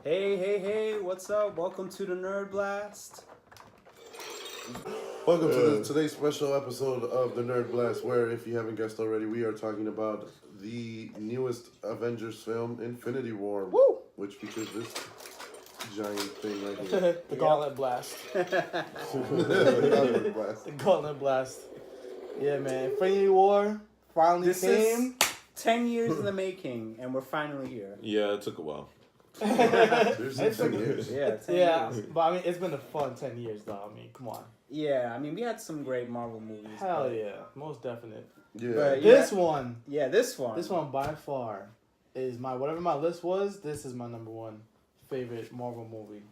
Hey, what's up? Welcome to the Nerd Blast. Welcome to today's special episode of the Nerd Blast, where, if you haven't guessed already, we are talking about the newest Avengers film, Infinity War, which features this giant thing right here. The Gauntlet Blast. Nerd Blast. The Gauntlet Blast. Yeah, man. Infinity War finally This came. is 10 years in the making, and we're finally here. Yeah, it took a while. Seriously, 10 years. Yeah, 10 Yeah, years. but I mean, it's been a fun 10 years, though. I mean, come on. Yeah, I mean, we had some great Marvel movies. Hell but- yeah. Most definite. Yeah. But- This one. Yeah, this one. This one by far is whatever my list was, this is my number one favorite Marvel movie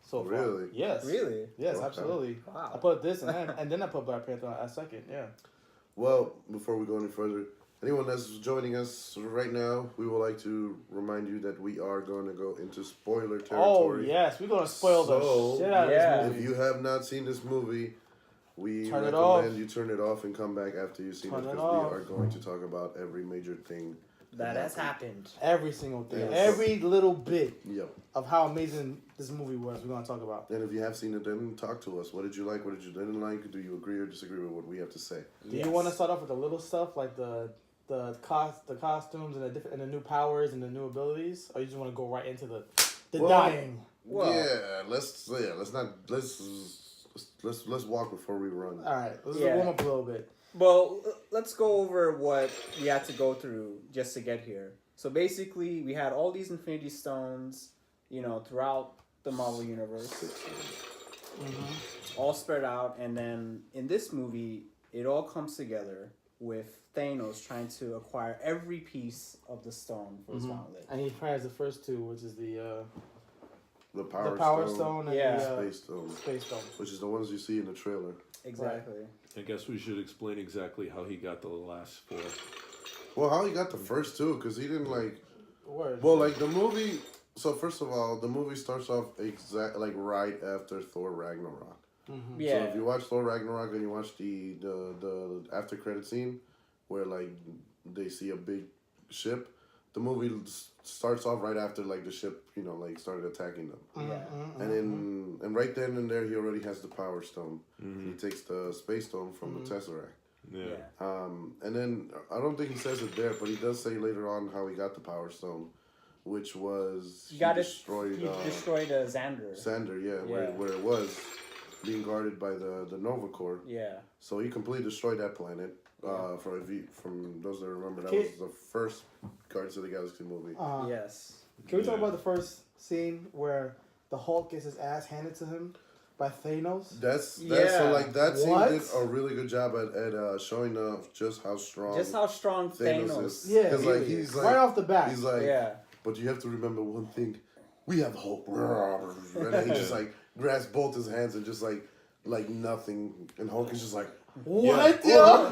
so far. Really? Yes. Really? Yes, Okay. absolutely. Wow. I put this and then I put Black Panther at second, yeah. Well, before we go any further, anyone that's joining us right now, we would like to remind you that we are going to go into spoiler Oh, territory. yes, we're going to spoil So, the shit out yeah. of If this you movie. have not seen this movie, we Turn it recommend off. you turn it off and come back after you've seen Turn it, it because off. we are going to talk about every major thing That has happened. Every single thing. Yes. Every little bit Yep. of how amazing this movie was, we're going to talk about. And if you have seen it, then talk to us. What did you like? What did you didn't like? Do you agree or disagree with what we have to say? Do you want to start off with the little stuff, like the costumes and the new powers and the new abilities, or you just want to go right into the Well, dying? Well, let's walk before we run. All right, let's Yeah. warm up a little bit. Well, let's go over what we had to go through just to get here. So basically, we had all these Infinity Stones, throughout the Marvel Universe, all spread out, and then in this movie, it all comes together with Thanos trying to acquire every piece of the stone for his gauntlet. And he has the first two, which is the Power Stone and Yeah. the Space Stone, Space Stone. which is the ones you see in the trailer. Exactly. I guess we should explain exactly how he got the last four. Well, how he got the first two? Because he didn't like. Word. Well, like the movie. So first of all, the movie starts off right after Thor Ragnarok. Yeah. So if you watch Thor Ragnarok and you watch the after credit scene, where like they see a big ship, the movie starts off right after like the ship started attacking them, and right then and there he already has the Power Stone. He takes the Space Stone from the Tesseract. Yeah. And then I don't think he says it there, but he does say later on how he got the Power Stone, which was He destroyed Xander. Xander, Yeah. where it was being guarded by the Nova Corps. Yeah. So he completely destroyed that planet. From those that remember, that Okay. was the first Guardians of the Galaxy movie. Yes. Can we talk Yeah. about the first scene where the Hulk gets his ass handed to him by Thanos? That's so like that scene What? did a really good job at showing off just how strong Thanos is. Yeah, because like he's like right off the bat. he's like, Yeah. but you have to remember one thing: we have hope. And then he just like grabs both his hands and just like nothing, and Hulk is just like, What? Yeah.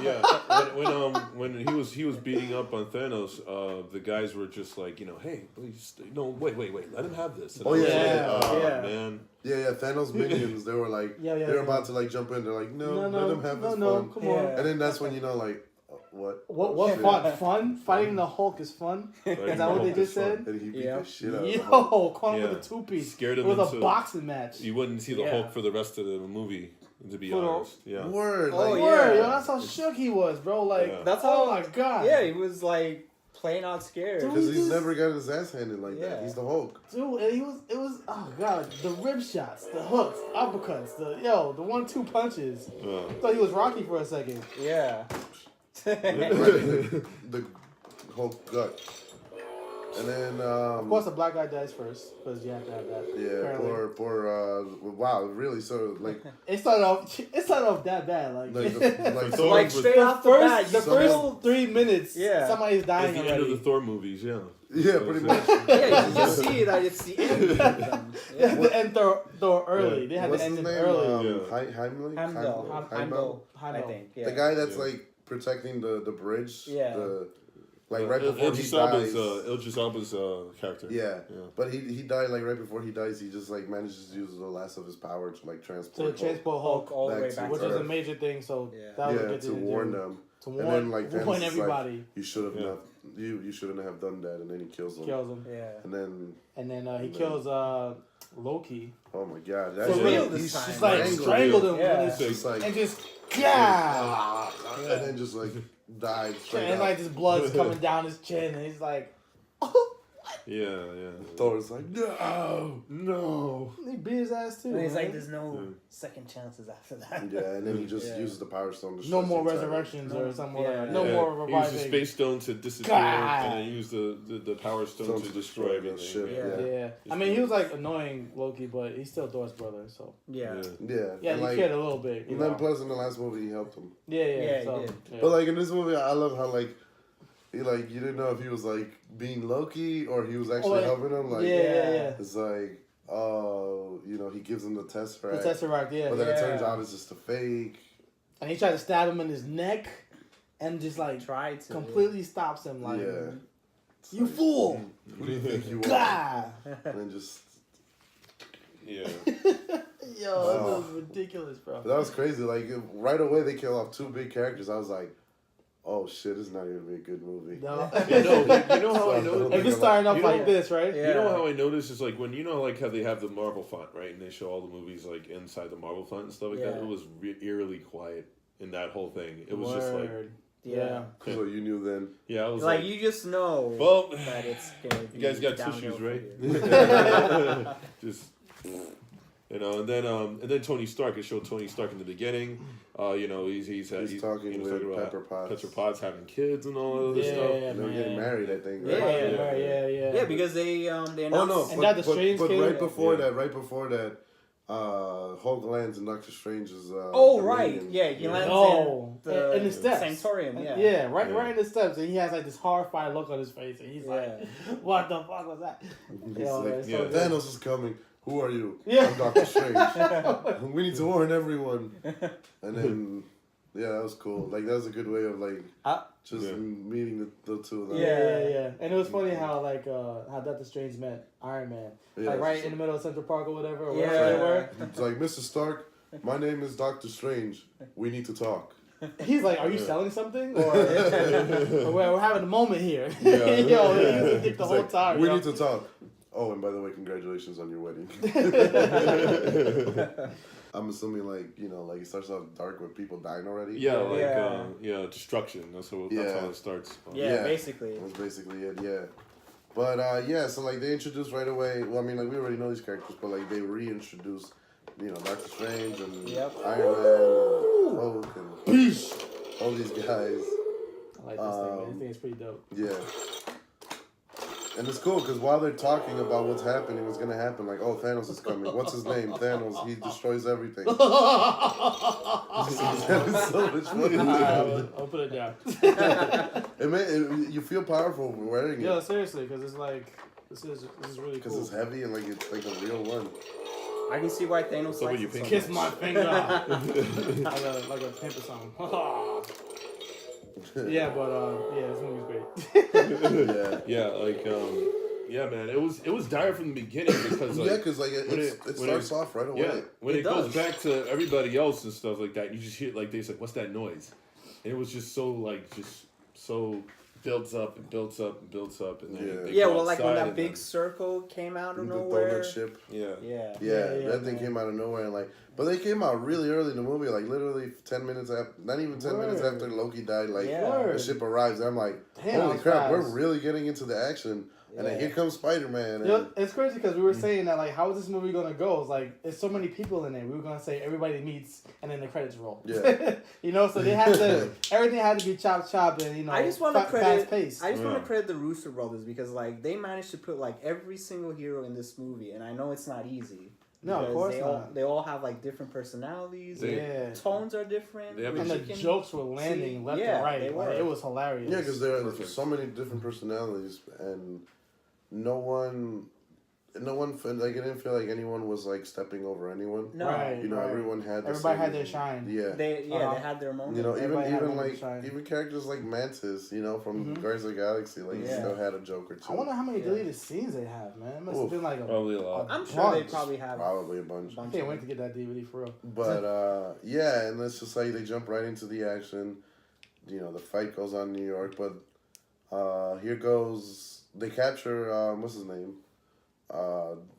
When he was beating up on Thanos, the guys were just like, hey, please, no, wait, let him have this. And Oh, I was yeah. like, oh, Yeah. man. yeah, Thanos minions. They were like, they're about to like jump in. They're like, no, let him have his fun. Come Yeah. on. And then that's when like, what? What shit. fun? Fun? Fighting the Hulk is fun? Is that what they just said? And he beat Yeah. the shit out of the Hulk. Yo, caught him Yeah. with a two-piece. Scared It him was a into- boxing match. You wouldn't see the Yeah. Hulk for the rest of the movie, to be For the- honest. Yeah. Word. Oh, Like, yeah. Word, yo, that's how shook he was, bro. Like, Yeah. That's how. oh my god. Yeah, he was like plain out scared. Dude. Because he's never got his ass handed like Yeah. that. He's the Hulk. Dude, and it was, oh god, the rib shots, the hooks, uppercuts, the 1-2 punches. Yeah. I thought he was Rocky for a second. Yeah. The Hulk gut. And then, Of course, the black guy dies first, because you have to have that. yeah, apparently. poor, wow, really? So, like, It started off that bad, like, Thor Like was straight off the bat, the you first feel- 3 minutes, Yeah. somebody's At dying the end of already. the Thor movies, yeah. yeah, pretty much. Yeah, you just see that it's the end. Of them. They had to end Thor early. Yeah. They had What's to his end it name? early. Yeah. Heimlich? Heimdall, I Heimdall. think. Yeah. The guy that's, Yeah. like, protecting the bridge. Yeah. Right before he dies. Idris Elba's character. Yeah. Yeah. But he died, like, right before he dies, he just, like, manages to use the last of his power to, like, transport To Hulk. transport Hulk Hulk, all the way Back to back which to was a Earth. major thing, so Yeah. that was a Yeah, good to thing warn do. them. to then, warn, like, Thanos warn is like, everybody. you should have Yeah. not. You shouldn't have done that, and then he kills him. Kills him. Yeah. And then He kills Loki. oh my god, For that's real this he's time. Just like strangled strangled him. Yeah. With his, Just like and just yeah. and then just like died straight And up. like this blood's coming down his chin, and he's like, Yeah. Thor's like, no. he beat his ass too. And he's like, man. there's no second chances after that. Yeah, and then he just Yeah. uses the Power Stone to No destroy more the entire- resurrections or something like Yeah. that. No Yeah. more He used reviving. the Space Stone to disappear, God. and then he used the Power Stone to destroy the everything. ship. Yeah. Yeah. I mean, he was like annoying Loki, but he's still Thor's brother, so. Yeah. Yeah, Yeah, and he like, cared a little bit. You and then know? plus in the last movie he helped him. Yeah, Yeah, he so, did. yeah. But like in this movie, I love how like he like you didn't know if he was like being Loki or he was actually like, helping him. Like yeah. it's like he gives him the Tesseract. The Tesseract, yeah. But then it Yeah. turns out it's just a fake. And he tried to stab him in his neck, and just like Tried to. completely stops him. Like, Yeah. you fool! Who do you think you are? God! And then just Yeah. Yo, Wow. that was ridiculous, bro. that was crazy. Like right away they kill off two big characters. I was like, oh shit, this is not gonna be a good movie. No. You know how I know. If it's starting off You know- like this, right? Yeah. You know how I noticed is like when like how they have the Marvel font, right, and they show all the movies like inside the Marvel font and stuff like that. Yeah. It was eerily quiet in that whole thing. It was just like, Word. Yeah. So you knew then. yeah, I was Like, like, you just know well, that it's gonna be you guys got downhill tissues, from right? here. Just. And then Tony Stark. It showed Tony Stark in the beginning. He's talking he was with talking about Pepper Potts. Pepper Potts having kids and all of this Yeah, stuff. And they were getting man. married, I think. Yeah, Right? Yeah. Yeah, because they Oh announced. no! And Doctor Strange but came- right before Yeah. that, Hulk lands in Doctor Strange's. Oh right, dominion. yeah, he lands No. in In the steps. Sanctorium. Yeah. Yeah, right Yeah. in the steps, and he has like this horrified look on his face, and he's like, Yeah. "What the fuck was that?" He's Yo, like, man, so yeah. good. Thanos is coming. Who are you? Yeah. I'm Doctor Strange. We need to warn everyone. And then, yeah, that was cool. Like that was a good way of like just Yeah. meeting the two of them. Yeah. And it was funny how how Doctor Strange met Iron Man, Yeah. like right in the middle of Central Park or whatever, or Yeah. wherever they were. It's like, Mr. Stark, my name is Doctor Strange. We need to talk. He's like, "Are you Yeah. selling something?" Or we're having a moment here. Yeah. Yo, he used to think the It's whole like, time. we yo. need to talk. Oh, and by the way, congratulations on your wedding. I'm assuming like it starts off dark with people dying already. Yeah, Yeah. destruction. That's how Yeah. it starts. Yeah, basically. That's basically it, yeah. But so like they introduced right away. Well, I mean, like we already know these characters, but like they reintroduced, Doctor Strange and Yep. Iron Man, and Hulk, and all these guys. I like this thing, man. This thing is pretty dope. Yeah. And it's cool because while they're talking about what's happening, what's gonna happen, like, oh, Thanos is coming. What's his name? Thanos. He destroys everything. That is so much fun. I'll put it down. You feel powerful wearing Yo, it seriously, because it's like this is really because cool. it's heavy and like it's like a real one. I can see why Thanos So likes you it so pink- Kiss much. my finger like a pimp or something. Yeah, but this movie's great. Yeah. Man, it was dire from the beginning because like Yeah, because like it when starts off right away. yeah, when It it goes does. back to everybody else and stuff like that, you just hear like they said, "What's that noise?" And it was just so builds up and builds up and builds up, and then Yeah. they Yeah, go well, like when outside that and big then- circle came out of The nowhere. donut ship. yeah. Yeah. Yeah, that thing man. came out of nowhere and like, but they came out really early in the movie, like literally 10 minutes after, not even 10 minutes Word. after Loki died. Like Yeah. the ship arrives, and I'm like, Damn, holy that's crap, fast. we're really getting into the action. And then Yeah. here comes Spider-Man. Yo, And, it's crazy because we were saying that like, how is this movie gonna go? It's like there's so many people in it. We were gonna say everybody meets and then the credits roll. Yeah. So they had to everything had to be chop and I just want to fast credit. paced. I just want Yeah. to credit the Russo brothers because like they managed to put like every single hero in this movie, and I know it's not easy. No, of because course they not. all they all have like different personalities. They- Yeah. Tones are different. They have which And the you can jokes were landing see- left yeah, and right. they Like, were. it was hilarious. yeah, because there are Perfect. so many different personalities, and no one, like, it didn't feel like anyone was like stepping over anyone. No, Right. Everyone had the Everybody same- had their shine. Yeah. they Uh-huh. they had their moment. Even Everybody had even one like shine. even characters like Mantis, from Mhm. Guardians of the Galaxy, like he Yeah. still had a joke or two. I wonder how many Yeah. deleted scenes they have, man. It must have Oof. been like a. Probably a lot. I'm sure they bunch. probably have Probably a bunch. I can't wait to get that DVD for real. But yeah, and it's just like they jump right into the action. the fight goes on in New York, but here goes they capture what's his name,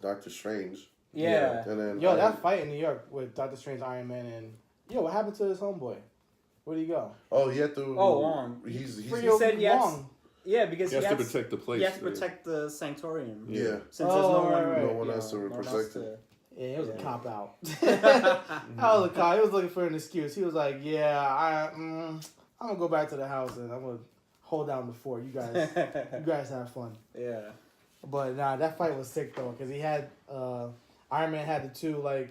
Doctor Strange, Yeah. and then Yo, that fight in New York with Doctor Strange, Iron Man, and what happened to his homeboy? Where'd he go? he had to. Wong. He's He said yes. Wong. Yeah, because He has to protect the place. He has to protect the Sanctorium. yeah. Since there's no one, right. No one has to protect him. Yeah, it was a Yeah. cop out. I was a cop. He was looking for an excuse. He was like, "Yeah, I'm gonna go back to the house and I'm gonna hold down the fort. You guys have fun." Yeah. But nah, that fight was sick though, because he had Iron Man had the two like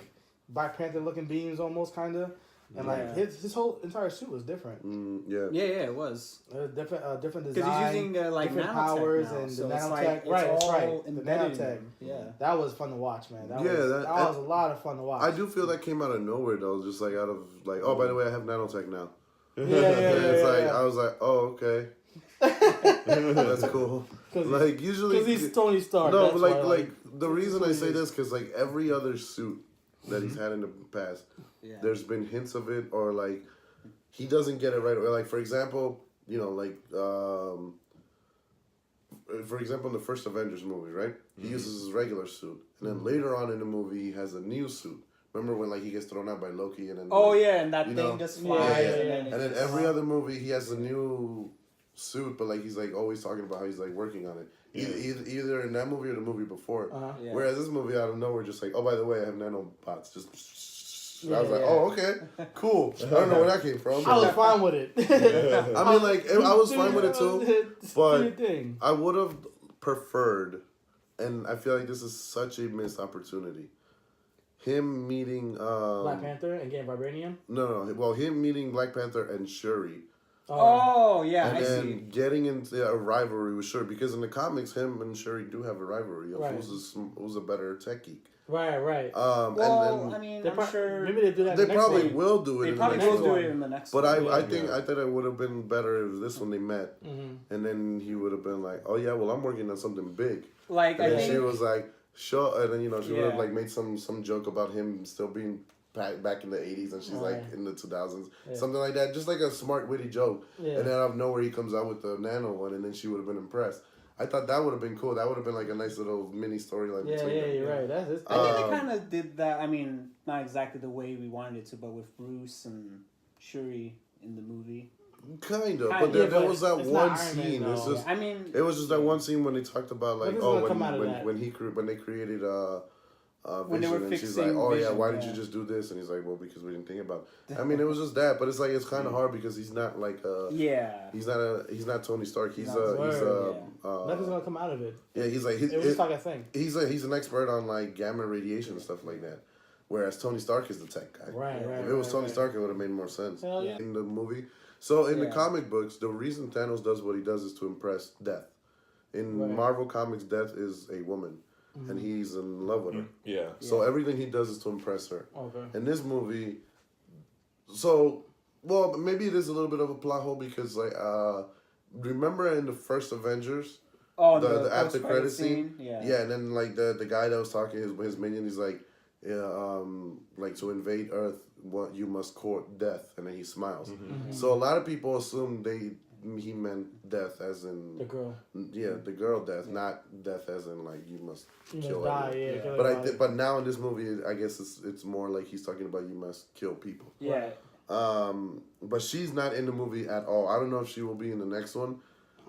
Black Panther looking beams almost kinda, and like his whole entire suit was different. Yeah. Yeah, it was. Different Because design. he's using like different nanotech powers now, and so the it's nanotech. like, it's Right, that's all right. The embedded in nanotech. him. Yeah. That was fun to watch, man. That Yeah, was a lot of fun to watch. I do feel that came out of nowhere though, just like out of like, oh, by the way, I have nanotech now. Yeah, And it's like yeah. I was like, oh, okay, that's cool. Like usually, because he's Tony Stark. no, that's but why, like the reason I that's say what he this because like every other suit that he's had in the past, Yeah. there's been hints of it or like he doesn't get it right away. Like for example, for example, in the first Avengers movie, right? He uses his regular suit, and then later on in the movie, he has a new suit. Remember when like he gets thrown out by Loki, and then Oh yeah, and that you thing know, just yeah, flies, yeah. and and then every other movie, he has a new suit, but like he's like always talking about how he's like working on it. Either in that movie or the movie before. Yeah. Whereas this movie out of nowhere, just like, oh, by the way, I have nanobots. Just I was Yeah, like, yeah. oh, okay, cool. I don't know where that came from. I was fine with it. I mean, like, I was fine with it too, Do but your thing. I would have preferred, and I feel like this is such a missed opportunity. Him meeting Black Panther and getting vibranium. no, well, him meeting Black Panther and Shuri. Oh yeah, And I then see. getting into a rivalry with Shuri, because in the comics, him and Shuri do have a rivalry of Right. who's a better tech geek. Right. Well, and then I mean, They I'm pro- sure maybe they do that. they in the next probably one. will do it. they in probably the next will do one. it in the next But one. I think it would have been better if this one they met, and then he would have been like, "Oh yeah, well I'm working on something big." Like And I then think she was like, "Sure," and then she would have Yeah. like made some joke about him still being back in the 80s, and she's like Right. in the 2000s, Yeah. something like that, just like a smart witty joke. Yeah. And then out of nowhere he comes out with the nano one, and then she would have been impressed. I thought that would have been cool. That would have been like a nice little mini storyline Yeah, between them. you're right. That's his I think they Um, kind of did that. I mean, not exactly the way we wanted it to, but with Bruce and Shuri in the movie. Kind of, Kinda, but there but was that it's one not Iron Man, scene. It's though. just I mean, it was just that one scene when they talked about like What is gonna when come out of that? when they created When they Vision, were and she's fixing like, oh yeah, Vision, why did yeah. you just do this? And he's like, well, because we didn't think about it. I mean, it was just that, but it's like it's kind of hard because he's not like yeah. he's not Tony Stark. He's Nothing's gonna come out of it. yeah, he's like It was just like a thing. he's an expert on like gamma radiation and stuff like that. Whereas Tony Stark is the tech guy. Right. If it was Tony Stark, it would have made more sense Hell yeah. in the movie. So in the Yeah. comic books, the reason Thanos does what he does is to impress Death. In Right. Marvel Comics, Death is a woman, and he's in love with her. Yeah. So everything he does is to impress her. Okay. In this movie, so well, maybe it is a little bit of a plot hole because like remember in the first Avengers, Oh, the after post-credit credit scene, Yeah. and then like the guy that was talking his minion, he's like, like to invade Earth, what you must court death, and then he smiles. So a lot of people assume he meant death as in The girl. the girl death, not death as in like you must You kill must die. everyone. Yeah. kill But everybody. but now in this movie, I guess it's more like he's talking about you must kill people. Yeah. But she's not in the movie at all. I don't know if she will be in the next one.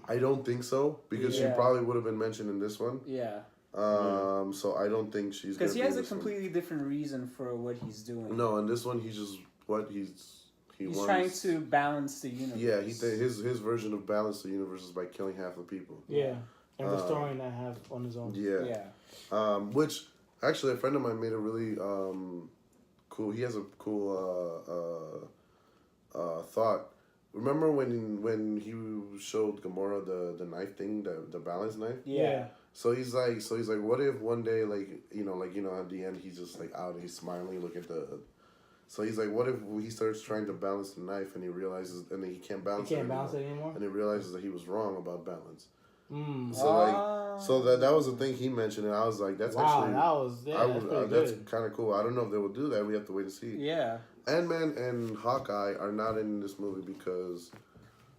I don't think so because she Yeah. probably would have been mentioned in this one. Yeah. So I don't think she's Because he gonna be has in a this one. completely different reason for what he's doing. No, in this one he's just he He's wants, trying to balance the universe. Yeah, his version of balance the universe is by killing half the people. Yeah. And restoring that half on his own. Yeah. Yeah. Which actually a friend of mine made a really cool. He has a cool thought. Remember when he showed Gamora the knife thing, the balance knife? Yeah. So he's like, what if one day, like at the end, he's just like out, he's smiling, look at the. So he's like, what if he starts trying to balance the knife and he realizes, and then he can't balance. He can't it balance it anymore. And he realizes that he was wrong about balance. Mm. So that was the thing he mentioned, and I was like, that's Wow, actually. that was that's pretty that's good. kind of cool. I don't know if they will do that. We have to wait and see. Yeah. Ant-Man and Hawkeye are not in this movie because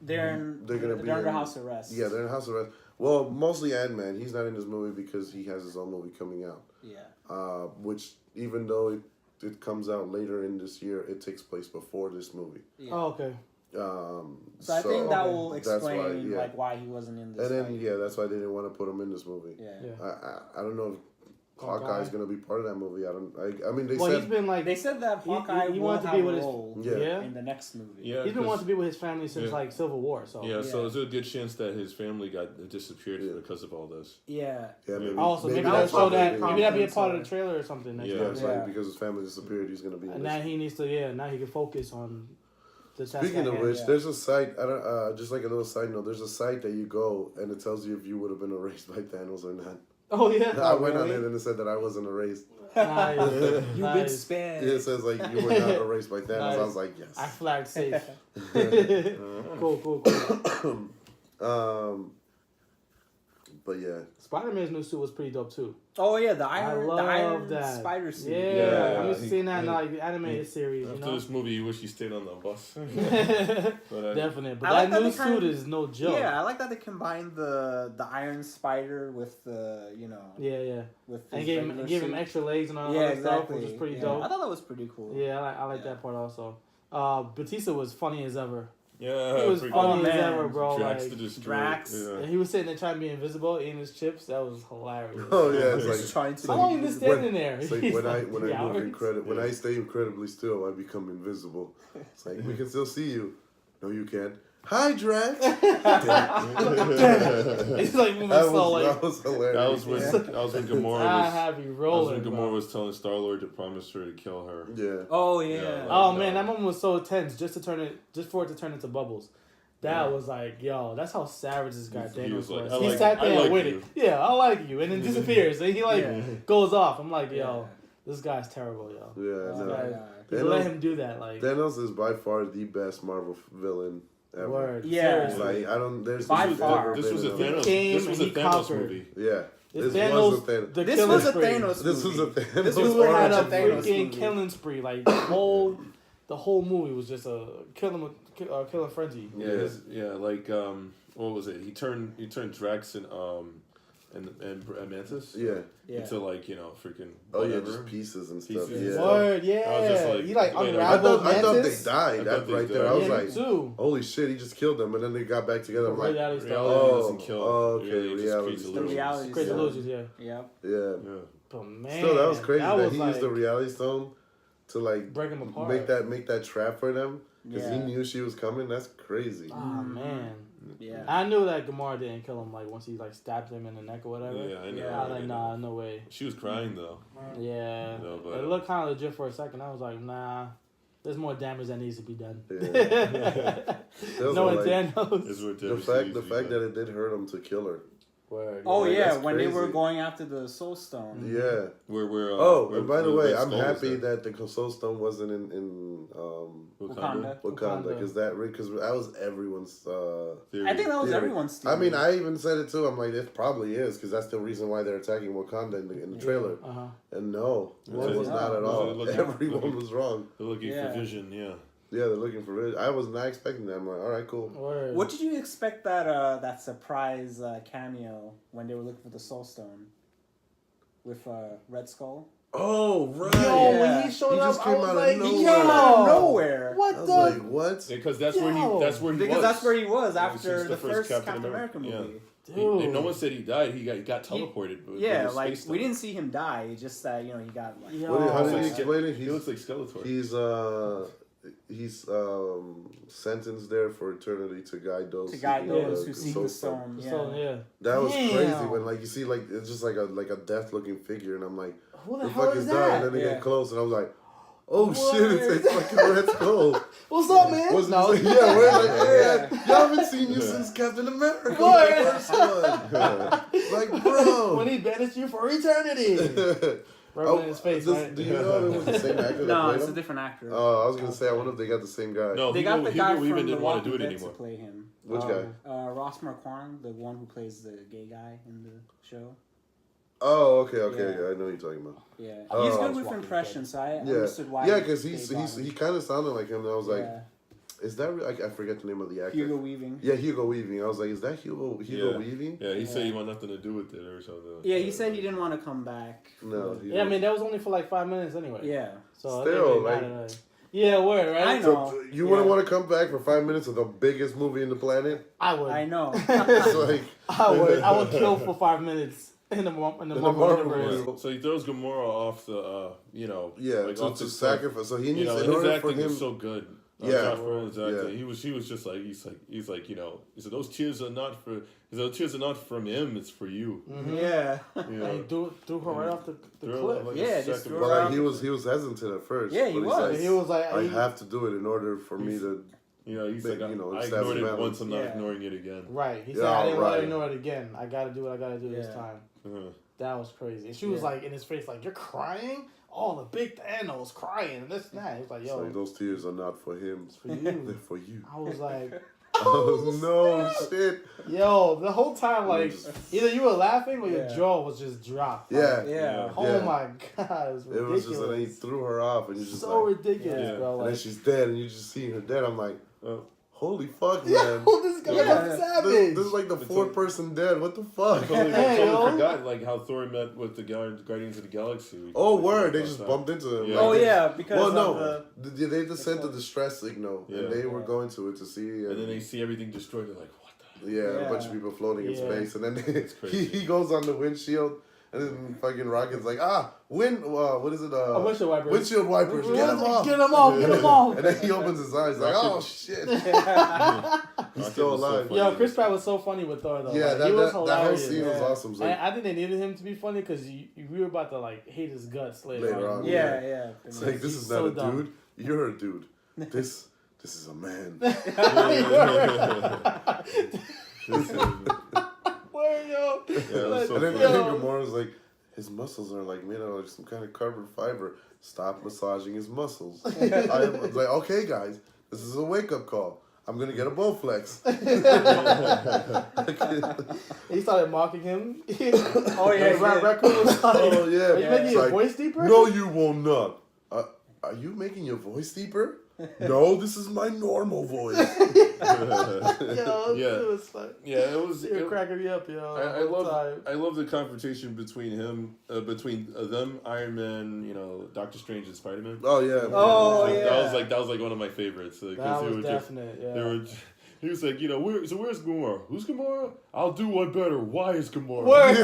They're gonna be under in- house arrest. Yeah, they're in house arrest. Well, mostly Ant-Man. He's not in this movie because he has his own movie coming out. Yeah. Which, even though it comes out later in this year, it takes place before this movie. Yeah. Oh, okay. So I think that will that's why, explain yeah. like why he wasn't in this. And then fight. that's why they didn't want to put him in this movie. Yeah. I don't know if Hawkeye's gonna be part of that movie. I mean, Well, he's been like They said that Hawkeye he will wanted to have be a with his- role Yeah. in the next movie. Yeah, he's been wanting to be with his family since like Civil War. So Yeah, so there's a good chance that his family got disappeared because of all this. Yeah. Yeah, maybe. Also, maybe that that was show probably that maybe that'd be a confidence part of or- the trailer or something. Next Yeah. time. It's Yeah. like because his family disappeared, he's gonna be in And this. now he needs to now he can focus on the task. Speaking at of hand. which, there's a site. I don't. Just like a little side note, there's a site that you go and it tells you if you would have been erased by Thanos or not. Oh yeah, I went on really? it and it said that I wasn't erased. nice. You've been Nice. spared. It says like you were not erased by Thanos. Nice. I was like, I yes. flagged safe. Cool. But yeah, Spider-Man's new suit was pretty dope too. Oh yeah, the I Iron love that Spider suit. Yeah, Yeah, I'm used to he- seeing that in he- like the animated series. You After know, this movie, you wish you stayed on the bus. But definitely. But I like that that new they kind suit of- is no joke. Yeah, I like that they combined the Iron Spider with the Yeah. with And his gave regular him suit. extra legs and all Yeah, that stuff, exactly. which was pretty Yeah. dope. I thought that was pretty cool. Yeah, I like Yeah. that part also. Batista was funny as ever. Yeah, He was freaking funny Oh, as man. ever, bro. Drax Like, to destroy. Drax. Yeah. and he was sitting there trying to be invisible, eating his chips. That was hilarious. oh yeah, it's Just like trying to How long you been standing there? it's like He's when I like, when 3 I move hours? when I stay incredibly still, I become invisible. It's like we can still see you. No, you can't. Hi, Drax. It's like moving slow, like that was hilarious. That was when Gamora I was. have you That was rolling. when bro. Gamora was telling Star Lord to promise her to kill her. Yeah. Oh yeah. Yeah. Oh man, that moment was so tense just for it to turn into bubbles. That was like, yo, that's how savage this guy He Thanos was like, was. I He like- sat I there like with you. it. Yeah, I like you, and then disappears. And he like Yeah. goes off. I'm like, yo, Yeah. this guy's terrible, yo. Yeah. Oh, No. guy- yeah. You let him do that, like Thanos is by far the best Marvel villain ever. word. Yeah. Seriously. Like I don't. There's By never far. This was a been Thanos. came This was and a he Thanos conquered. movie. Yeah. This This Thanos, was a Thanos. the This killing was a spree. Thanos. This was a movie. Thanos. This This was dude very had much a a Thanos freaking movie. killing spree. Like the whole movie was just a killing frenzy. Yeah, like what was it? He turned Drax and Mantis Yeah. Yeah. into like freaking Oh yeah, whatever. just pieces and stuff. Pieces. Yeah. Word, I was just yeah. like, He like wait, unraveled I thought they Mantis. died I thought they right there. I died. was Yeah, like, me too. holy shit, he just killed them, and then they got back together. I'm like, Reality stuff. Reality Oh, doesn't kill. okay, It just reality creates stuff. The illusions. reality Crazy stuff. illusions, yeah. Yeah. yeah. Yeah. But man, Still, that was crazy that, was he like, used the reality stone to like break him apart. make that trap for them because he Yeah. knew she was coming. That's crazy. Oh man, Yeah. I knew that Gamora didn't kill him. Like once he like stabbed him in the neck or whatever. Yeah, I know. Yeah. I was like, I know. nah, no way. She was crying though. Yeah, No, but- it looked kind of legit for a second. I was like, nah, there's more damage that needs to be done. Yeah. Those No, are, it's like, Thanos. Is where the David fact Stevens that it did hurt him to kill her. Word, Oh Yeah, yeah, that's when they were crazy. going after the Soul Stone. Yeah. where And by the way, Red I'm Skull was happy there. that the Soul Stone wasn't in Wakanda. Wakanda because that was everyone's. Theory. I think that was theory. everyone's I theory. mean, I even said it too. I'm like, it probably is because that's the reason why they're attacking Wakanda in the trailer. Uh-huh. And no, it Was it? was not at Was all. it looking- Everyone was wrong. They're looking Yeah. for Vision. Yeah. Yeah, they're looking for it. I was not expecting that. I'm like, all right, cool. Word. What did you expect that surprise cameo when they were looking for the Soul Stone with Red Skull? Oh right. Yo, Yeah. when he showed He up, just I came was out of like, nowhere. He came out of nowhere. What I was the? like, what? Because that's Yo. where he Because was. that's where he was Yeah, after since the first Captain America movie. Yeah. Dude. No one said he died. He got teleported. with Yeah, his like space we stone. didn't see him die. It's just that he got like. Yo. How did Oh, he yeah. explain it? He looks like Skeletor. He's sentenced there for eternity to guide those To guide those who the seek Soul the Stone. stone. So, Yeah. yeah. That was Damn. crazy when like you see like it's just like a death looking figure and I'm like, Who the the hell fuck is is that? And that? then they Yeah. get close and I was like, oh What? shit, it's fucking Red Skull. What's up, man? Wasn't No. just like, yeah, we're like, Yeah. hey, y'all haven't seen you since Captain America, What? the first one. Like, bro. When he banished you for eternity. Rubbing in his face, right? Do you know it was the same actor that No, played it's a him? different actor. Oh, I was gonna say, I wonder if they got the same guy. No, They got the guy Hugo from even The didn't want to Walking do it Dead anymore. to play him. Which guy? Ross Marquand, the one who plays the gay guy in the show. Oh, okay, Yeah. I know what you're talking about. Yeah, Oh. he's good with impressions, so I Yeah, understood why. yeah, because they got him. he kind of sounded like him, and I was like, Yeah. is that I forget the name of the actor. Hugo Weaving. Yeah, Hugo Weaving. I was like, is that Hugo Weaving? Yeah, he said he wanted nothing to do with it or something. Yeah, he said he didn't want to come back. No. Yeah, I mean that was only for like 5 minutes anyway. Yeah. So still, yeah, word, right? I know. So you wouldn't want to come back for 5 minutes of the biggest movie in the planet? I would. I know. It's like I would kill for 5 minutes in the Marvel universe. Yeah. So he throws Gamora off the, off the to sacrifice. So he needs his in order acting for him. was so good. Yeah, Josh Brolin's acting. yeah. He was just like he's like he said those tears are not from him, it's for you. Mm-hmm. Yeah. And he threw her right off the cliff. Like Yeah, just threw her Well, off. he was hesitant at first. Yeah, he but was. He was like, I have to do it in order for me to. He's like, I ignored establish it balance. once, I'm not Yeah. ignoring it again. right. He said, Yeah, I didn't want right. to ignore it again. I got to do what I got to do this time. Uh-huh. That was crazy. And she was like in his face, like, you're crying? Oh, the big Thanos crying and this and that. He was like, yo, So those tears are not for him. it's for you. They're for you. I was like, Oh no, shit. yo, the whole time, like, either you were laughing or your Yeah. jaw was just dropped. Yeah. Yeah. Oh Yeah. my god, it was It ridiculous. was just like he threw her off, and you just so like, ridiculous, Yeah. bro. and then Like, she's dead, and you just see her dead. I'm like, Oh. holy fuck, man. yo, this guy Yeah. was savage. This is like the It's fourth like- person dead. What the fuck? I totally, Hey, I yo. totally forgot like how Thor met with the Guardians of the Galaxy. Oh, Like, word! They about just that. bumped into him. Yeah. Oh Like, yeah, because Well, of no, the they just sent the distress signal, Yeah. and they were Yeah. going to it to see. And then they see everything destroyed. They're like, what the? Yeah, a Yeah. bunch of people floating in Yeah. space, and then crazy. he goes on the windshield, and then fucking Rocket's like, what is it? windshield wipers. Windshield wipers, get him off! Get him off! Get him off! And then he opens his eyes like, Rocket- oh shit, Rocket he's still was so alive. funny. Yo, Chris Pratt was so funny with Thor though. Yeah, Like, that, he was that whole hilarious. scene was Yeah. awesome. So, And I think they needed him to be funny because we were about to like hate his guts later on. yeah. it's like, this he's is not so a dumb. dude, you're a dude. This is a man. Where yo? Yeah, it was so And then funny. Gamora's like, his muscles are like made out of like some kind of carbon fiber. Stop massaging his muscles. I am like, okay, guys, this is a wake up call. I'm gonna get a Bowflex. He started mocking him. Oh yeah, Raccoon was like, Oh yeah. are you making It's your like, voice deeper? no, you will not. Are you making your voice deeper? No, this is my normal voice. Yo, Yeah. it was like, Yeah, it was. you're cracking me up, yo. I love the confrontation between them, Iron Man, Doctor Strange and Spider Man. Oh yeah. Oh, That yeah. was like one of my favorites. That they was were definite, yeah. he was like, where's Gamora? Who's Gamora? I'll do one better. Why is Gamora? Word.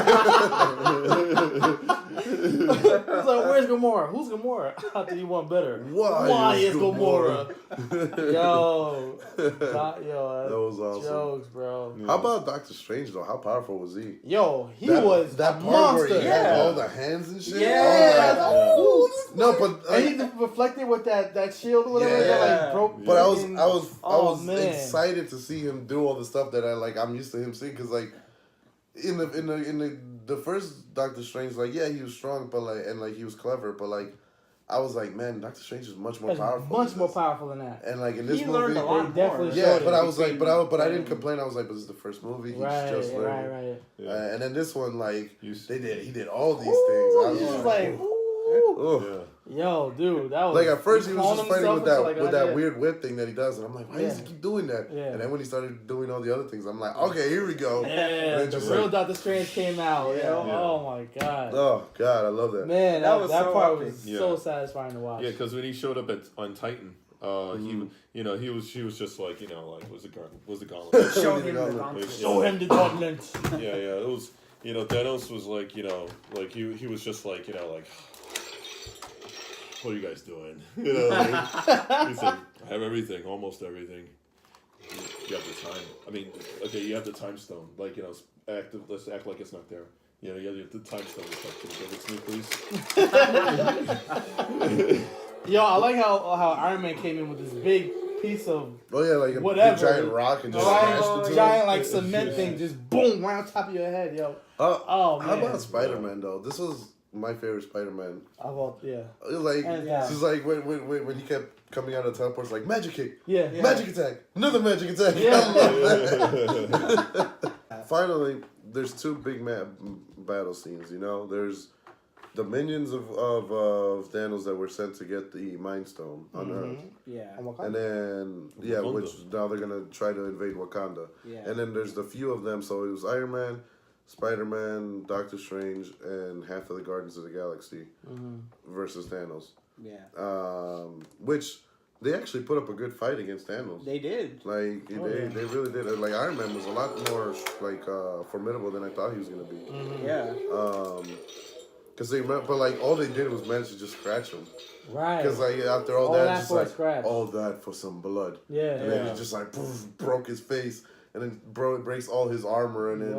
It's like, where's Gamora? Who's Gamora? I think you want better. Why is is Gamora? Yo, That was awesome. jokes, bro. How about Doctor Strange though? How powerful was he? Yo, he was that a part where monster. he had Yeah. all the hands and shit. Yeah. I was like, no, but And he reflected with that shield or whatever. Yeah. That, like, broke. But I was Oh, man. excited to see him do all the stuff that I'm used to him seeing, because like in the first Doctor Strange, like, yeah, he was strong, but like he was clever, but like I was like, man, Doctor Strange is much more powerful. Much than more this. powerful than that. And like in this He movie, learned a lot They definitely more. showed yeah, it but I was like, between- but I didn't complain. I was like, but this is the first movie. He's just learning. Right. Yeah. And then this one, like You- he did all these things. I was He was just like, ugh. Yeah. yo, dude, that was Like at first he was calling just fighting himself with that until, like, with oh, that yeah. weird whip thing that he does, and I'm like, why does he Yeah. keep doing that? Yeah. And then when he started doing all the other things, I'm like, okay, here we go. Yeah, And then the just real like, Doctor Strange came out. Yeah. Yo. Yeah. Oh my god. oh god, I love that. Man, That that, was that so part epic. was Yeah. so satisfying to watch. Yeah, because when he showed up on Titan, he was just like, was the gauntlet. Show him the Show gauntlet. Show him the gauntlet. Yeah, it was, Thanos was like, like he was just like, like, what are you guys doing? He's like, I have everything, almost everything. You have the time. I mean, okay, you have the time stone. Like, let's act like it's not there. You have the time stone. It's like, can you give it to me, please? Yo, I like how Iron Man came in with this big piece of Oh yeah, like a whatever. big giant rock and just giant, smashed into giant him. like cement thing, just boom right on top of your head, yo. Oh How man. about Spider-Man though? This was my favorite Spider-Man. Yeah. It was like Hands down. this is like when he kept coming out of the teleports, like magic kick, Yeah. magic attack, another magic attack. Yeah. I love that. Finally, there's two big battle scenes. There's the minions of Thanos that were sent to get the Mind Stone on Earth. Yeah. And then, Wakanda. which now they're going to try to invade Wakanda. Yeah. And then there's the few of them. So it was Iron Man, Spider-Man, Doctor Strange, and half of the Guardians of the Galaxy versus Thanos. Yeah. Which they actually put up a good fight against Thanos. They did. Like, they really did. Like, Iron Man was a lot more, like, formidable than I thought he was going to be. Yeah. Because but like all they did was manage to just scratch him. Right. Because like after all that, just like all that for some blood. Yeah. And then he just like broke his face, and then breaks all his armor, and then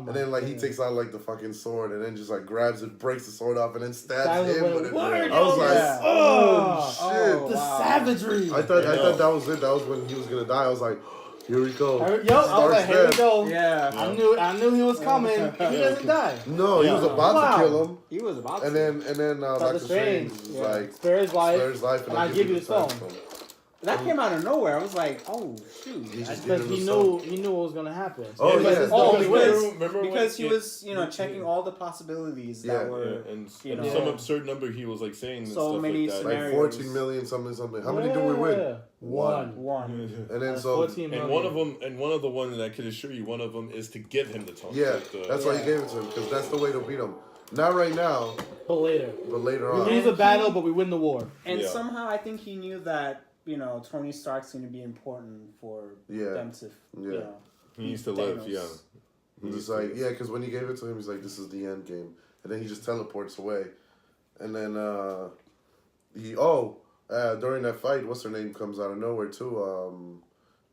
and then like he takes out like the fucking sword, and then just like grabs it, breaks the sword off, and then stabs him with it. I was like, oh shit, the savagery. I thought that was it. That was when he was gonna die. I was like, here we go. I was like, here we go. Yeah. I knew he was coming. He doesn't die. No, he was about to kill him. He was about to. And then Doctor Strange was like, spare his life, and I give you the stone. That came out of nowhere. I was like, oh shoot. Because he knew what was gonna happen. Oh, yeah. Because he was, checking all the possibilities that were, and you know, some absurd number he was like saying. so stuff many like that. like scenarios. 14 million something. How many did we win? One. And then so 14 million. And one of the ones that I can assure you, one of them is to give him the tone. yeah, that's why he gave it to him, because that's the way to beat him. Not right now, But later. on. We lose the battle, but we win the war. And somehow I think he knew that, Tony Stark's going to be important for them to, He needs to live, Thanos. He's just like, because when he gave it to him, he's like, this is the end game. And then he just teleports away. And then during that fight, what's her name comes out of nowhere too,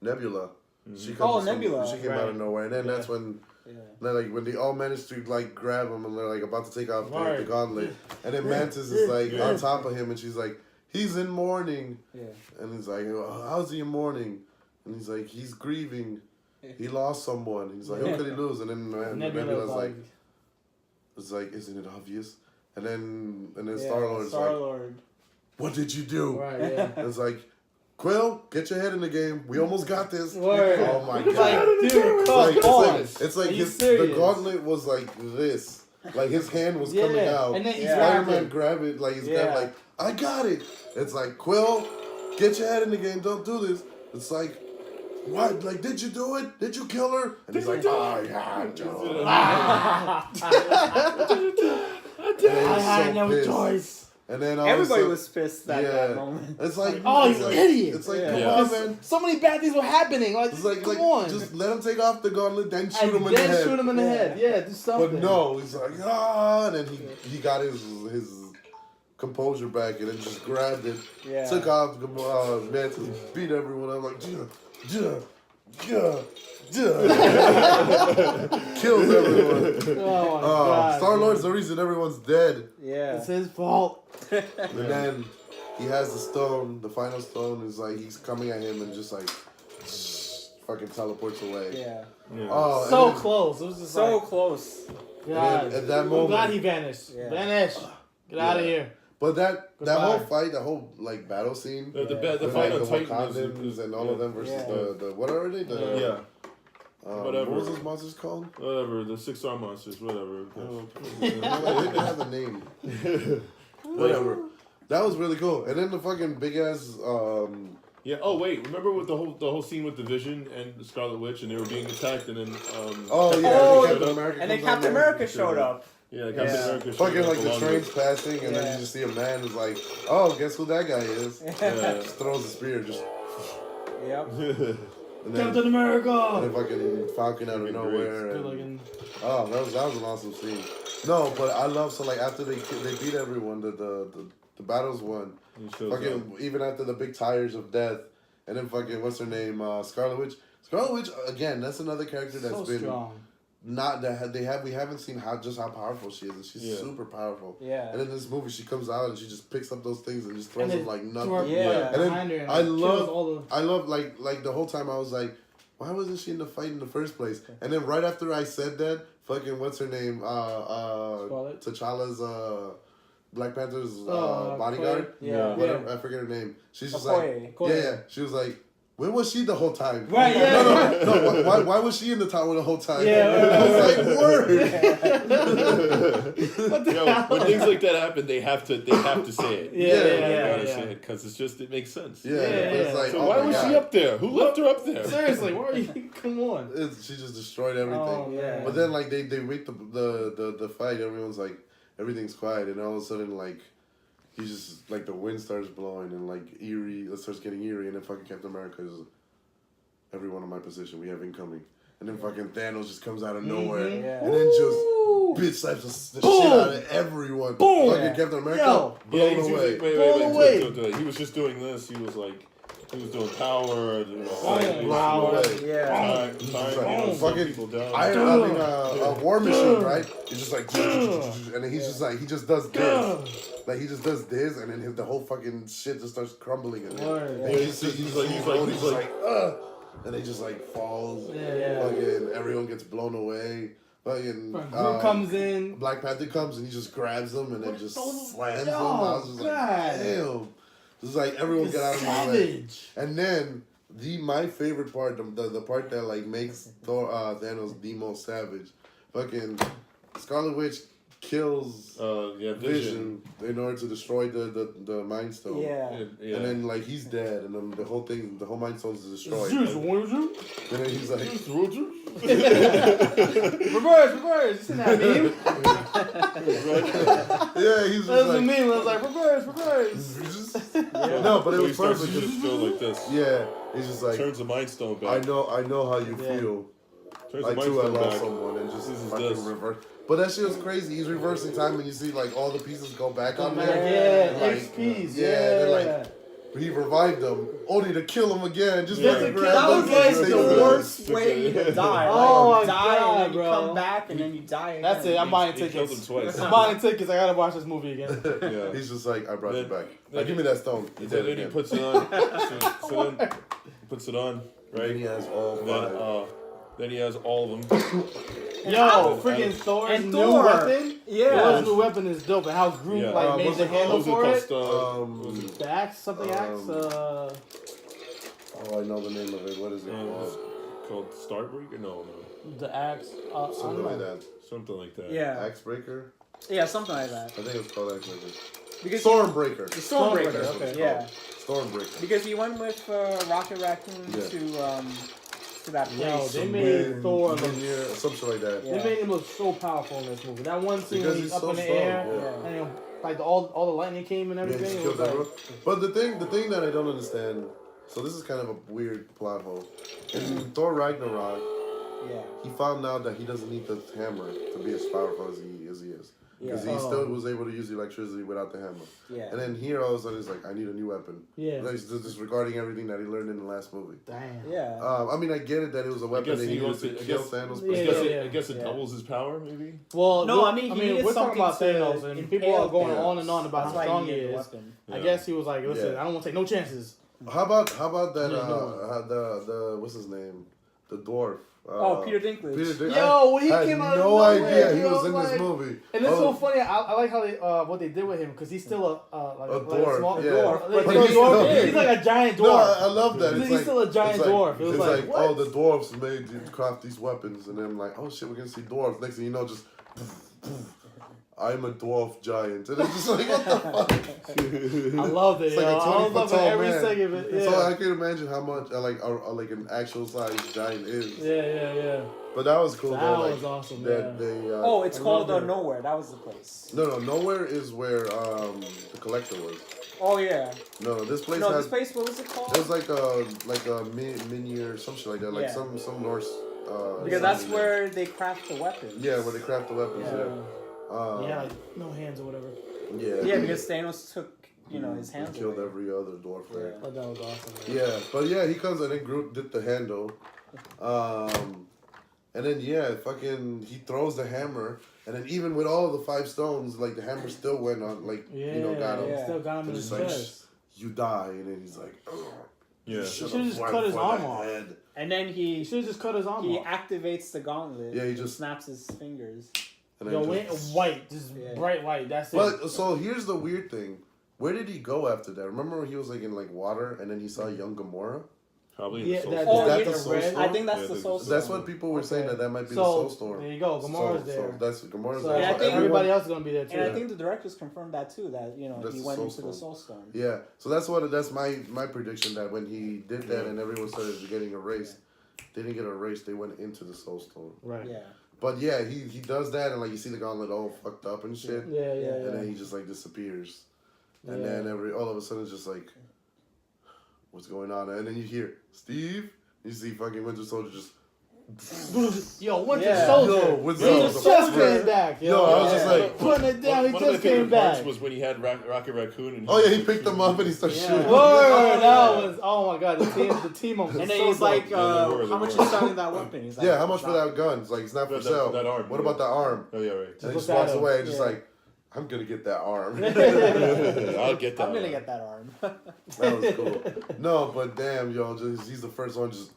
Nebula. She comes Nebula. She came out of nowhere. And then that's when... like when they all managed to like grab him and they're like about to take off the gauntlet, and then Mantis is like on top of him and she's like, he's in mourning, and he's like, how's he in mourning? And he's like, he's grieving, he lost someone. And he's like, who could he lose? And then Nebula's like, it's like, isn't it obvious? And then Star-Lord's like, what did you do? Right, yeah. And it's like, Quill, get your head in the game. We almost got this. Word. Oh my Like, god. dude, come on. It's like the serious? gauntlet was like this. Like his hand was coming out. And then he's Spider-Man grabbed it, like he's grabbed, like, I got it. It's like, Quill, get your head in the game. Don't do this. It's like, what? Like, did you do it? Did you kill her? And he's like, I had to. I had no choice. And then everybody was pissed at that moment. It's like, oh, he's an idiot. It's like, come on, man. So many bad things were happening. Like, it's like, come on. Just let him take off the gauntlet, then shoot him in the head. Then shoot him in the head. Yeah, do something. But no, he's like, and then he got his composure back and then just grabbed it, took off the Mantis, beat everyone. I'm like, kills everyone. Oh my god. Star-Lord's the reason everyone's dead. Yeah. It's his fault. And then he has the stone, the final stone is like, he's coming at him and just like, fucking teleports away. Yeah. Oh, so close. It was just so like, close. God. At that moment, I'm glad he vanished. Yeah. Vanish. Get out of here. But that whole fight, that whole like battle scene, The with, fight like, on the Titan Wakandans and all of them versus the what are they? Whatever. What was those monsters called? Whatever, the 6-arm monsters, whatever. They have a name. Whatever. That was really cool. And then the fucking big ass. Yeah. Oh wait, remember with the whole scene with the Vision and the Scarlet Witch, and they were being attacked, and then And then Captain America showed up. Yeah, Captain America. Fucking like the train's passing, and then you just see a man who's like, "Oh, guess who that guy is?" Just throws a spear, just. Yep. And then, Captain America. And then fucking Falcon out of nowhere. And, that was an awesome scene. No, but I love after they beat everyone, the battles won. Fucking even after the big tires of death, and then fucking what's her name? Scarlet Witch. Scarlet Witch again. That's another character that's been strong. Not that we haven't seen how powerful she is, and she's super powerful. Yeah. And in this movie, she comes out and she just picks up those things and just throws them like nothing. Yeah. And then I love like the whole time I was like, why wasn't she in the fight in the first place? And then right after I said that, fucking what's her name? T'Challa's Black Panther's bodyguard. Yeah. Whatever. I forget her name. She's just like, She was like, Where was she the whole time? Right, yeah. No. Why was she in the tower the whole time? Yeah, I was like, word. What the Yo, hell? when things like that happen, they have to say it. Yeah. Say it because it makes sense. Yeah, Yeah, it's like, So oh why my was she God. up there? Who left her up there? Seriously, why are you? Come on. She just destroyed everything. Oh, Yeah. But then like they wait the fight, everyone's like everything's quiet, and all of a sudden like he just like the wind starts blowing and like it starts getting eerie, and then fucking Captain America is everyone in my position, we have incoming. And then fucking Thanos just comes out of nowhere. Yeah. And then just bitch slaps the shit out of everyone. Boom. Fucking Captain America Yo. blown he's away. usually- Blown away. He was just doing this. He was doing power. You know, Boom. Blown away. Yeah. Fucking people down. War Machine, right? He's just like, and then he's just like, he just does this. Like, he just does this, and then the whole fucking shit just starts crumbling in there. Word. And he's like, ugh. And it just like falls. Yeah. Fucking everyone gets blown away. Fucking Groot comes in. Black Panther comes and he just grabs them and then just slams them. I Oh, was just God. like, damn. It's like everyone get out of my way. Savage. And then my favorite part, the part that like makes Thanos the most savage, fucking Scarlet Witch kills Vision in order to destroy the Mind Stone. Yeah. And then like he's dead, and then the whole Mind Stone is destroyed. Zeus, And then he's like, reverse. You seen that meme? yeah, he's That was just a like, meme. I was like, reverse. no, but it So he was starts perfect. to just go like this. Yeah, he's just like, Turns the Mind Stone I back. know how you Yeah. feel. Turns I the Mind too, I Stone lost back. someone, and just This is fucking this. reverse. But that shit was crazy. He's reversing time, and you see like all the pieces go back on Yeah, there. Like, XPs. yeah, Yeah. they're like, he revived them, only to kill him again. Just Yeah. fucking That grab That was them like and the save them. worst way to die. Oh Like, my you die God, and then you bro. come back and then you die again. That's it. I'm buying He killed him tickets. twice. I'm buying tickets. I gotta watch this movie again. Yeah. He's just like, I brought you Then- back. then Like, give me that stone. He did Then it he again. puts it on. So then he puts it on, Then right? he has all And five. then he has all of them. Yo, freaking Thor's And new Thor. weapon. Yeah. Thor's new weapon is dope. And how Groot Yeah. like made what's the it called? handle What for was it. it called? The axe, something axe. Oh, I know the name of it. What is it Called Starbreaker? No. The axe. I don't Something like know. that. Something like that. Yeah. Axe Breaker? Yeah, something like that. I think it was called Axe Breaker. Because Stormbreaker. the Stormbreaker. Stormbreaker, okay. It's Yeah. called. Stormbreaker. Because he went with Rocket Raccoon Yeah. to that place. Yo, they made Thor look. Something like that. Yeah. They made him look so powerful in this movie. That one scene Because when he's he's up so in the strong, air, yeah. and you know, like all the lightning came and Yeah, he everything. just It was killed like, everyone. But the thing that I don't understand, so this is kind of a weird plot hole. In Thor Ragnarok, Yeah. he found out that he doesn't need the hammer to be as powerful as he is. Because Yeah. he still was able to use the electricity without the hammer. Yeah. And then here all of a sudden he's like, I need a new weapon. yeah, Like, he's just disregarding everything that he learned in the last movie. damn. Yeah. I mean, I get it that it was a weapon guess that he he used wants to to- I kill guess- Thanos. Yeah, But I guess it yeah. doubles his power, maybe. Well, No, I mean, he needed we're talking about something to Thanos, and people impale are going Thanos. on and on about That's how why strong he he needed a is. weapon. I guess he was like, listen, Yeah. I don't want to take no chances. how about that? Yeah, no. The what's his name? The dwarf. Peter Dinklage. Yo, when he I had came out of no nowhere, idea he yo, was in like- this movie. And it's Oh, so funny. I like how they what they did with him because he's still a dwarf, small yeah. dwarf. But Like, he's dwarf. big. He's like a giant No, dwarf. I love that. He's It's still a giant it's dwarf. It was it's like, what? oh, the dwarves made you craft these weapons, and then I'm like, oh shit, we're gonna see dwarves. Next thing you know, just I'm a dwarf giant, and it's just like, what the fuck? I loved it. It's Yo. like a I was 20-foot loving tall every man. second of it. Yeah. So I can imagine how much like an actual size giant is. yeah. But that was cool. That though, like, was awesome. That Yeah. they. Oh, it's I called love it. Nowhere. That was the place. No, nowhere is where the collector was. Oh yeah. No, this place No, has. this place. What was it called? It was like a mini or some shit like that, like Yeah. some Norse. Because that's something. where they craft the weapons. Yeah, where they craft the weapons. Yeah. Yeah. He had like no hands or whatever. Yeah, because Thanos took his He hands killed away. every other dwarf there. But that was awesome. Yeah, but yeah, he comes and then Groot did the handle, and then fucking he throws the hammer, and then even with all of the 5 stones, like the hammer still went on, like got him. Yeah. Still got him in It's his like, chest. You die, and then he's like, oh, Yeah. You should've just cut his arm off. And then He he should have just cut his arm off. activates the gauntlet. Yeah, he and just- snaps his fingers. And Yo, then went white, just Yeah. bright white. That's it. But so here's the weird thing. Where did he go after that? Remember when he was like in like water, and then he saw young Gamora? Probably Yeah, the that- Soul Oh, that yeah, the Soul Storm? I think that's Yeah, the I think Soul so. Storm. That's what people were saying, Okay. that might be So, the Soul Storm. there you go. Gamora's there. So that's Gamora's So, there. Yeah, I So think everybody else is gonna be there too. And I think the directors confirmed that too. That That's he the went Soul into the Storm. Soul Storm. Yeah, so that's my prediction, that when he did that and everyone started getting erased, they didn't get erased. They went into the Soul Storm. right. Yeah. But yeah, he does that, and like you see the gauntlet all fucked up and shit, Yeah, and then he just like disappears, and then all of a sudden it's just like, what's going on? And then you hear Steve. You see fucking Winter Soldier just. Yo, Winter Yeah. Soldier. Yo, He Winter just Soldier. came back. Yo, I was just Yeah. like, putting it down. He One of my just came favorite parts back. was when he had Rocket Raccoon. And oh yeah, he picked them up and he started Yeah. shooting. Word, that was, oh my god, the team up was And then so he's like, Yeah, they were, "How they much were. you selling that weapon?" He's like, Yeah, how much "It's for not- that gun? It's like, it's not for That- sale. that arm, What yeah. about the arm? Oh yeah, right. And he look just at walks him. away and just Yeah. like, I'm gonna get that arm. I'll get that. I'm gonna one. get that arm. That was cool. No, but damn, yo, he's the first one just.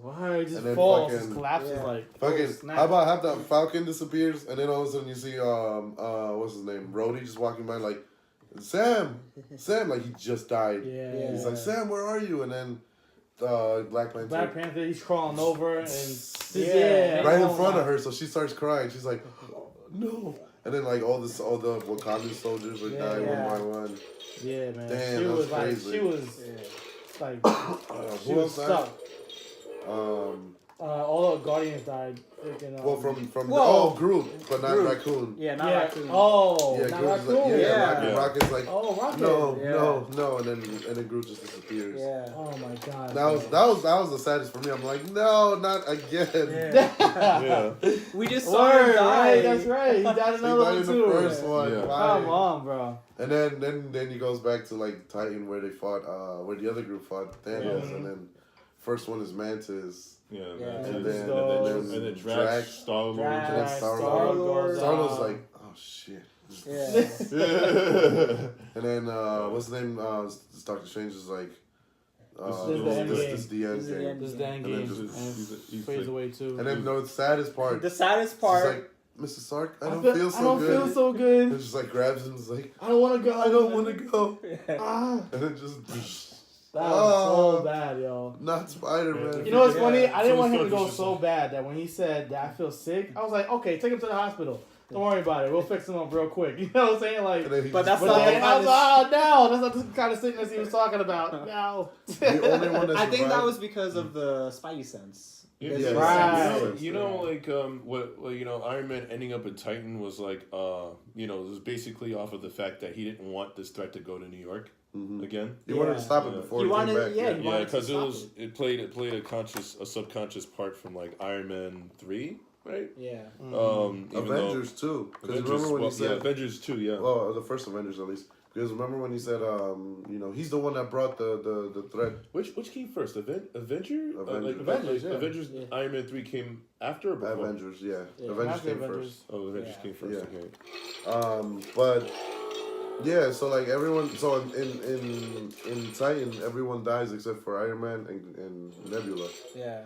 Why? He just And then falls, fucking- just collapses Yeah. like. Fucking, snap. how about the Falcon disappears and then all of a sudden you see what's his name, Rhodey just walking by like, Sam, like he just died. Yeah. He's like, Sam, where are you? And then Black Panther Black Panther, he's crawling over and Yeah. right in oh front my- of her, so she starts crying. She's like, oh, no. And then like all the Wakandan soldiers are dying Yeah. one by one. Yeah, man. Damn, she that was was like, crazy. she was Yeah. like, she Who was else died? stuck. All the Guardians died. Freaking, Well, from Whoa. Groot, but not Groot. Raccoon. Yeah, not yeah. Raccoon. Oh, Yeah, not Groot's Raccoon. like, Yeah. Rocket's like, Oh, Rocket. no, Yeah. no, and then Groot just disappears. Yeah. Oh my god. That was the saddest for me. I'm like, no, not again. Yeah. Yeah. We just saw him Word, die. right? That's right. He died He another died one in the too. first one. Yeah. Why? Come on, bro. And then he goes back to like Titan where they fought, where the other group fought Thanos, Yeah. and then first one is Mantis, Yeah. Yeah. and Just then goes- And then Drax, Drax, Star-Lord. Drax, and then Star-Lord. Star-Lord. Star-Lord's like, oh shit. Yeah. And then what's the name? Doctor Strange is like, This is the end this game. is the end This is the game. end This And dang then game just- he's fades like- away too. And then the saddest part, The saddest she's part. like, Mr. Stark, I don't feel so I don't good. feel so good. And just like grabs him, and is like, I don't want to go. I don't want to go. Ah, And then just that was so Oh. bad, yo. not Spider-Man. You know what's Yeah. funny? I didn't want him to Someone's go just- so bad that when he said that I feel sick, I was like, okay, take him to the hospital. Don't worry about it. We'll fix him up real quick. You know what I'm saying? Like, And then he But just- that's but not then the I was kind like, oh no, that's not the kind of sickness he was talking about. No. The only one that I think that survived- was because of the Spidey sense. Yeah, Because yeah, of the right. sense. You know, like what Iron Man ending up in Titan was like, it was basically off of the fact that he didn't want this threat to go to New York Mhm. again. He wanted to Yeah. stop it Yeah. before He he wanted- came back. yeah, he Yeah, wanted to because stop it played a subconscious part from like Iron Man 3, right? Yeah. Mm. Even Avengers too. though Because remember when he said, Avengers 2, yeah. well, the first Avengers at least. Because remember when he said, he's the one that brought the threat. Which came first, Avenger? Avengers. Avengers, yeah. Avengers. Yeah. Iron Man 3 came after or before? Avengers, yeah. Yeah. Avengers After came Avengers. first. Oh, Avengers Yeah. came first. Yeah. Okay. But yeah, so like everyone, so in Titan, everyone dies except for Iron Man and Nebula. Yeah.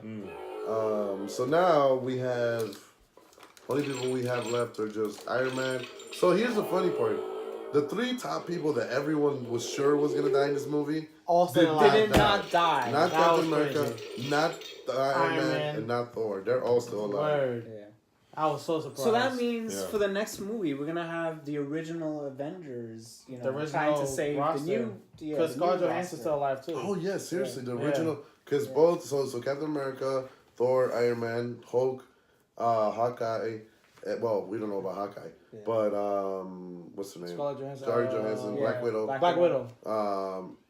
So now we have only people we have left are just Iron Man. So here's the funny part: the three top people that everyone was sure was gonna die in this movie, All Did still alive. Did die. not die. not That Captain was America, not the Iron Man, and not Thor. They're all still alive. Word. Yeah. I was so surprised. So that means Yeah. for the next movie, we're gonna have the original Avengers, The trying original to save roster. the new. Yeah, because the new Scarlett roster. Johansson's still alive too. Oh yeah, seriously, the Yeah. original. Because Yeah. both, so Captain America, Thor, Iron Man, Hulk, Hawkeye. Well, we don't know about Hawkeye, Yeah. but what's her name? Scarlett Johansson. Scarlett Johansson, Yeah, Black Widow, Black Widow.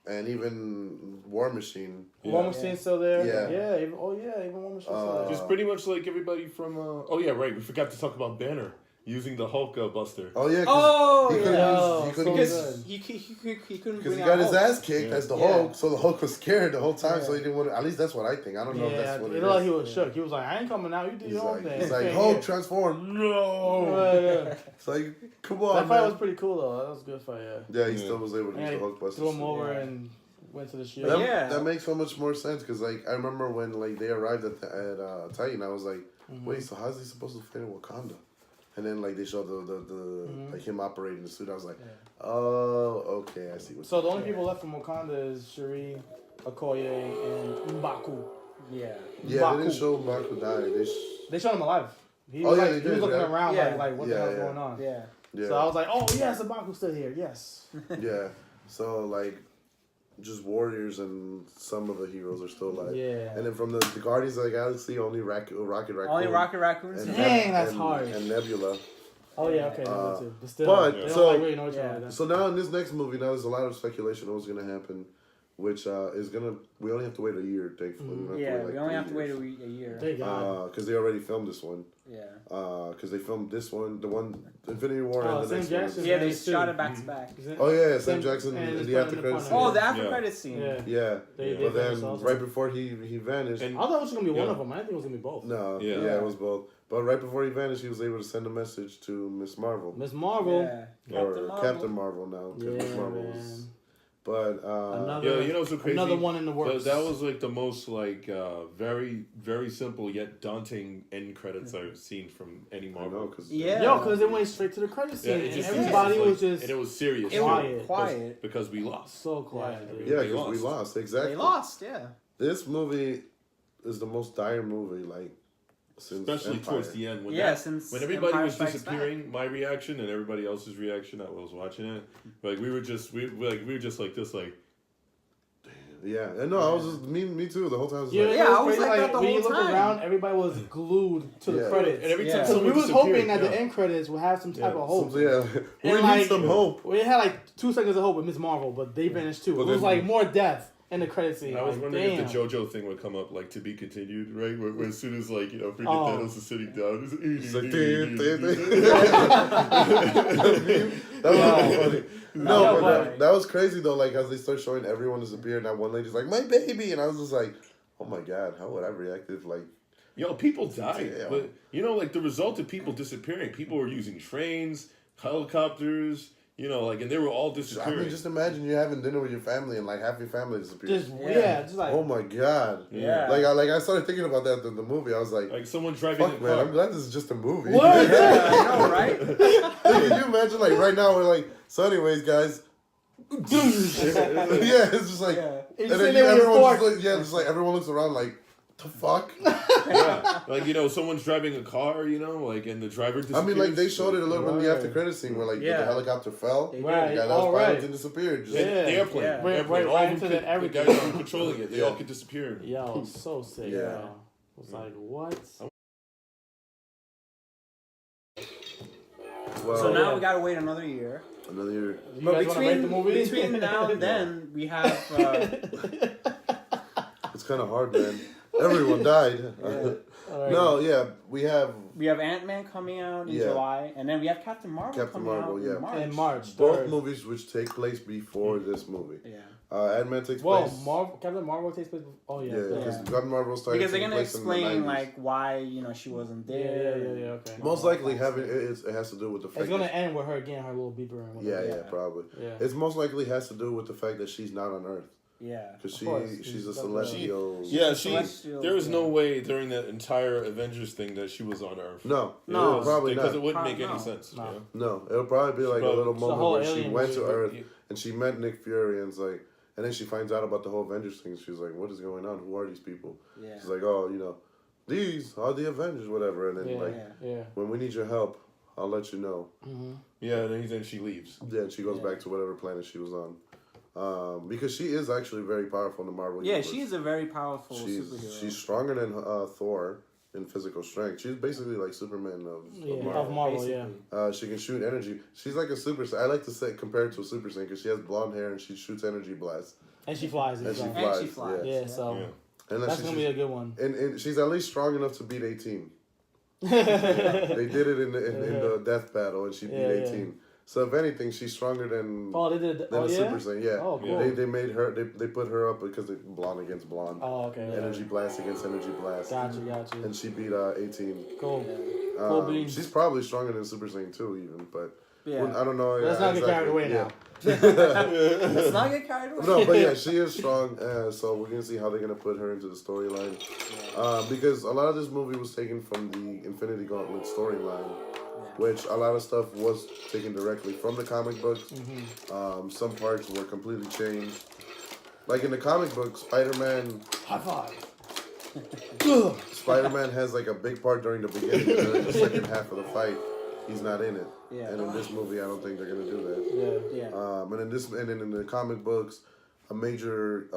and even War Machine. Yeah. War Machine's still there. Yeah. Yeah. Even War Machine's still there. Just pretty much like everybody from. Oh yeah, right. We forgot to talk about Banner using the Hulk Buster. Oh yeah, Oh he couldn't yeah. use, he couldn't so use, Because he couldn't because bring he out got his Hulk. ass kicked Yeah. as the Yeah. Hulk, so the Hulk was scared the whole time, so Yeah. he didn't want to. At least that's what I think. I don't know if Yeah, that's what it it looked like he is. was shook. He was like, I ain't coming out. You do He's your own like, thing. he's like, Yeah. Hulk, transform. No. Yeah. It's like, come on, That fight was man. pretty cool though. That was a good fight. Yeah. Yeah, he Yeah. still was able to use And the Hulk Buster. threw him over Yeah. and went to the shield. But That, yeah. that makes so much more sense because like I remember when like they arrived at Titan, I was like, Mhm. wait, so how's he supposed to fight in Wakanda? And then like they showed the like him operating the suit. I was like, Yeah. oh, okay, I see what. So the only people left from Wakanda is Shuri, Okoye, and M'Baku. Yeah. Yeah, they didn't M'Baku. show Marco die. They showed him alive. He Oh, was yeah, like, they he was did, looking right? around Yeah. like what the Yeah, hell's yeah. going on? Yeah. Yeah. So I was like, oh yes, M'Baku's still here. Yes. Yeah. So like, just warriors and some of the heroes are still alive. Yeah. And then from the Guardians of the Galaxy, only Rocket Raccoon. Only Rocket Raccoons. and Dang, that's and, hard. And Nebula. Oh yeah, okay, that too. But still, but, they don't so- like really know each other yeah. like that. So now in this next movie, now there's a lot of speculation on what's gonna happen, which is gonna. We only have to wait a year, thankfully. Yeah, we only have to wait a year. Thank God. Because they already filmed this one. Yeah. Because they filmed this one, the one Infinity War, Oh, and the Sam next Jackson? one. Yeah, they Nice too. shot it back to back. Oh yeah, Sam Sam- Jackson and in it's the put after in the credits front scene. Oh, the after Yeah. credit scene. Yeah. Yeah, They but did then that also. right before he vanished. And- I thought it was gonna be one Yeah. of them. I didn't think it was gonna be both. No, Yeah. yeah, it was both. But right before he vanished, he was able to send a message to Miss Marvel. Miss Marvel. Yeah. Or Captain Marvel now. 'Cause Miss Yeah, Marvel man. was. But Another, Yeah, you know what's so crazy? another one in the works. That was like the most like very very simple yet daunting end credits I've seen from any I Marvel. know, because Yeah. Yo, because it went straight to the credit Yeah, scene. it and just everybody like, was just and it was serious. It too, was Quiet. quiet. because we lost. so quiet. Yeah. dude. yeah, They because we lost. lost exactly. They lost, yeah. This movie is the most dire movie like since Especially Empire. towards the end when Yeah, that, since when everybody Empire was Strikes disappearing, my reaction and everybody else's reaction that was watching it, like we were just like this like Yeah, and no, I was just me too. The whole time I was Yeah, like, Yeah, it I was crazy, like that the when you whole look time. around, everybody was glued to Yeah. the credits. and every Yeah. time So we someone was hoping that disappeared, the end credits would have some type Yeah. of hope. yeah, we And need like- some hope. We had like 2 seconds of hope with Miss Marvel, but they vanished too. But It was then- like more death in the credit scene. I was like, wondering damn. if the JoJo thing would come up, like to be continued, right? Where as soon as like freaking Oh. Thanos is sitting down, It's like, "Ding, ding, ding." That was Yeah. funny. No, No, but- but that was crazy though. Like as they start showing everyone disappear, and that one lady's like, "My baby," and I was just like, "Oh my god, how would I react if like?" Yo, people died, Yeah. but you know, like the result of people disappearing, people were using trains, helicopters, you know, like, and they were all I disappearing. mean, just imagine you're having dinner with your family and like half your family disappears. Just Yeah. just like Oh my god! Yeah. Like I started thinking about that in the movie. I was like, Like someone driving "Fuck a man, car. I'm glad this is just a movie." What? Yeah, I know, right? Can you imagine like right now we're like, so anyways, guys. Yeah, it's just like, Yeah. You and sitting then there with your everyone fork. just like, yeah, just like everyone looks around like, the fuck. Yeah, like you know, someone's driving a car, you know, like, and the driver I disappears. mean, like they showed it a little bit in the Right. after credit scene where like the Yeah. helicopter fell. They The did. Right. guy that was All piloting right. disappeared. Just, And Yeah. the airplane, Yeah. Right, airplane, right, all right of them into could, the everything. the guys who were controlling it, they Yeah. all could disappear. Yo, so sick. Yeah. Yeah. I was like, what? Well, So now yeah. we gotta wait another year. another year. You But guys want to rate the movie? between now and then, we have It's kind of hard, man. Everyone died. All right. No, yeah, we have Ant-Man coming out in Yeah. July, and then we have Captain Marvel Captain coming Marvel, out yeah. in March. In March. both 3rd. movies which take place before this movie. Yeah. Ant-Man takes Well, place. Captain Marvel takes place. Oh yeah. Yeah, because Yeah. Captain Marvel started Because they're taking gonna place in the explain 90s. like why she wasn't Yeah, there. yeah. Okay. Most likely having it has to do with the fact It's gonna that end with her getting her little beeper and yeah, whatever. yeah, probably. Yeah. It's most likely has to do with the fact that she's not on Earth Yeah. because Of course. she's a She's celestial. Yeah, Celestial, there was no yeah. way during that entire Avengers thing that she was on Earth. No, No, probably because not. it wouldn't make No. any sense. No. You know? No, it'll probably be like a Probably- little It's the moment whole where she alien went to movie, Earth Yeah. and she met Nick Fury and it's like, and then she finds out about the whole Avengers thing. She's like, "What is going on? Who are these people?" Yeah. She's like, "Oh, these are the Avengers, whatever." And then Yeah. like, Yeah. when we need your help, I'll let you know. Mm-hmm. Yeah, and then she leaves. Then she goes Yeah. back to whatever planet she was on. Because she is actually very powerful in the Marvel Yeah, universe. she is a very powerful superhero. She's stronger than Thor in physical strength. She's basically like Superman of Yeah. Marvel. Of Marvel, yeah. basically. She can shoot energy. She's like a Super Saiyan. I like to say compare her to a Super Saiyan because she has blonde hair and she shoots energy blasts. And she flies. And she exactly. And she flies, flies. Yeah. So Yeah. And that's gonna be a good one. and she's at least strong enough to beat 18. They did it in the death battle and she beat Yeah, yeah. 18. So if anything, she's stronger than Oh, they did. than Oh a yeah. Super Saiyan. Yeah. Oh, cool. They made her. They put her up because they blonde against blonde. Oh, okay. Yeah. Energy blast against energy blast. Got you. And she beat 18. Cool. Yeah. Cool beans. She's probably stronger than Super Saiyan 2 even, but Yeah. I don't know. Let's not get carried away now. Let's not get carried away. No, but yeah, she is strong. So we're gonna see how they're gonna put her into the storyline. Because a lot of this movie was taken from the Infinity Gauntlet storyline, which a lot of stuff was taken directly from the comic books. Some parts were completely changed. like in the comic book, Spider-Man. High five. Spider-Man has like a big part during the beginning, and then in the second half of the fight, he's not in it. Yeah. And in this movie, I don't think they're gonna do that. Yeah. Yeah. And then in the comic books, a major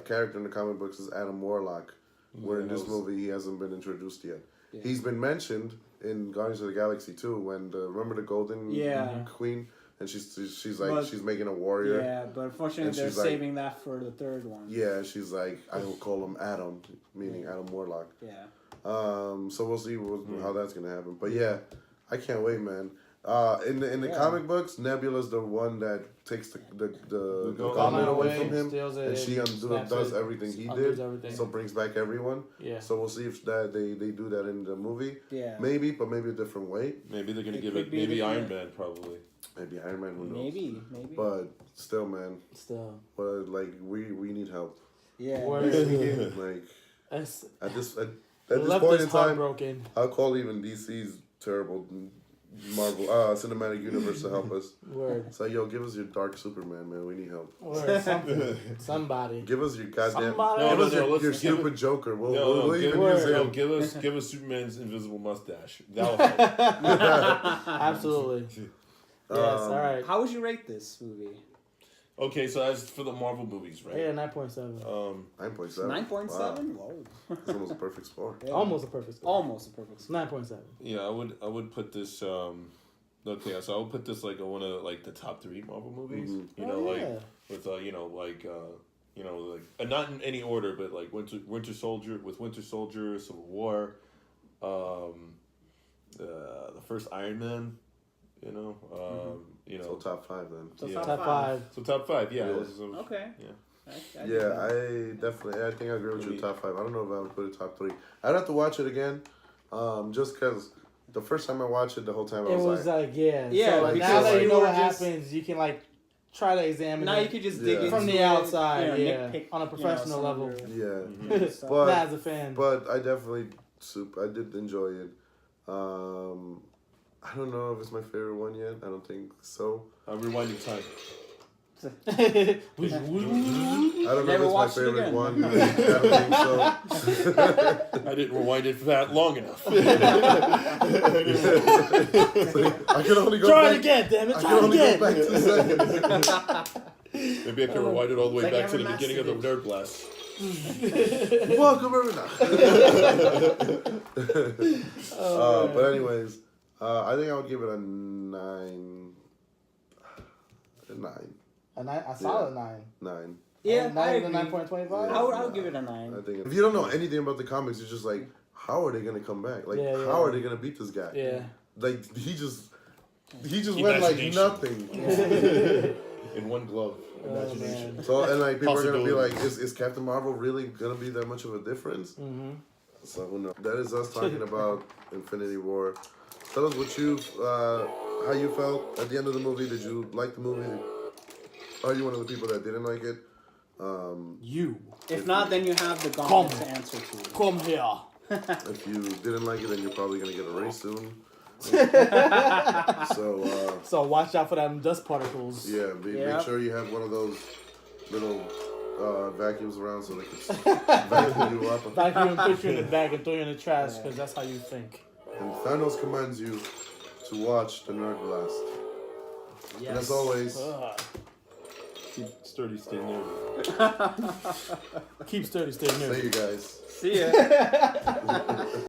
character in the comic books is Adam Warlock, where in this movie he hasn't been introduced yet. Yeah. He's been mentioned in Guardians of the Galaxy too, when remember the Golden Queen, and she's like But- she's making a warrior. Yeah, but unfortunately And they're she's like- saving that for the third one. Yeah, she's like, I will call him Adam, meaning Adam Warlock. Yeah. So we'll see how that's gonna happen. But yeah, I can't wait, man. In the Yeah. comic books, Nebula's the one that takes the gauntlet gauntlet away from him, steals it, and she snaps does it, everything he undoes did. everything. So brings back everyone. Yeah. So we'll see if that they do that in the movie. Yeah. Maybe, but maybe a different way. Maybe they're gonna It give could it. be Maybe different. Iron Man probably. Maybe Iron Man. Who knows? Maybe. But still, man. Still. But like we need help. Yeah. Word. Yes, we do. Like That's, at this left point us in time, heartbroken. I'll call even DC's terrible Marvel cinematic universe to help us. Word. So yo, give us your Dark Superman, man. We need help. Word. Something. Somebody. Give us your goddamn. Somebody. Give us No, your let's give stupid it- Joker. We'll No, even give, use Word. him. give us Superman's invisible mustache. That'll help. Absolutely. Yes. All right. How would you rate this movie? Okay, so as for the Marvel movies, right? Yeah, 9.7. 9.7. 9.7? Wow. Whoa. It's almost a perfect score. Yeah. Almost a perfect score. Almost a perfect score. 9.7. Yeah, I would put this. Okay, so I would put this like one of like the top 3 Marvel movies. Mhm. You know, Oh, like yeah. with not in any order, but like Winter Soldier, Civil War, the first Iron Man. You know, So top 5 then. So Yeah. Top 5. So top 5, yeah. Yeah. So- Okay. Yeah. I Yeah, I think I agree with you. Top 5. I don't know if I would put it top 3. I'd have to watch it again, just because the first time I watched it, the whole time I It was was like, like, yeah. Yeah, So, like, now because that you you know were what just- happens, you can, like, try to examine Now it you could just Yeah. dig into from the it, outside, you know, yeah. nitpick, On a professional some of level. your- yeah. stuff. But- Not as a fan. But I definitely I did enjoy it. I don't know if it's my favorite one yet. I don't think so. Rewinding time. I don't know Never if it's my watched it favorite again. one. I don't think so. I didn't rewind it for that long enough. I can only go Try back. it again, damn it. I Try can it only go again. back 2 seconds. Maybe I can rewind it all the way It's like back to the every beginning of the master Nerd Blast. Welcome everyone. But anyways, I think I would give it a 9. A 9. A solid 9. 9. Yeah, I 9 to agree. 9.25? I would give it a I 9. think if you don't know anything about the comics, you're just like, how are they gonna come back? Like, Yeah, yeah. how are they gonna beat this guy? Yeah. Like he just went like Imagination. nothing. In one glove. Oh, Imagination. man. So and like people are gonna be like, Possibilities. is Captain Marvel really gonna be that much of a difference? Mm-hmm. So who knows? That is us talking about Infinity War. Tell us what you how you felt at the end of the movie. Did you like the movie? Are you one of the people that didn't like it? You. If not, then you have the gauntlet Come. to answer to. Come here. If you didn't like it, then you're probably gonna get a raise soon. So So watch out for them dust particles. yeah, Yeah. make sure you have one of those little vacuums around so they can vacuum you up. Vacuum, put you in the bag and throw you in the trash because that's how you think. And Thanos commands you to watch the Nerd Blast. Yes. And as always, Ugh. Keep sturdy, stay near. Keep sturdy, stay near. say you guys. See ya.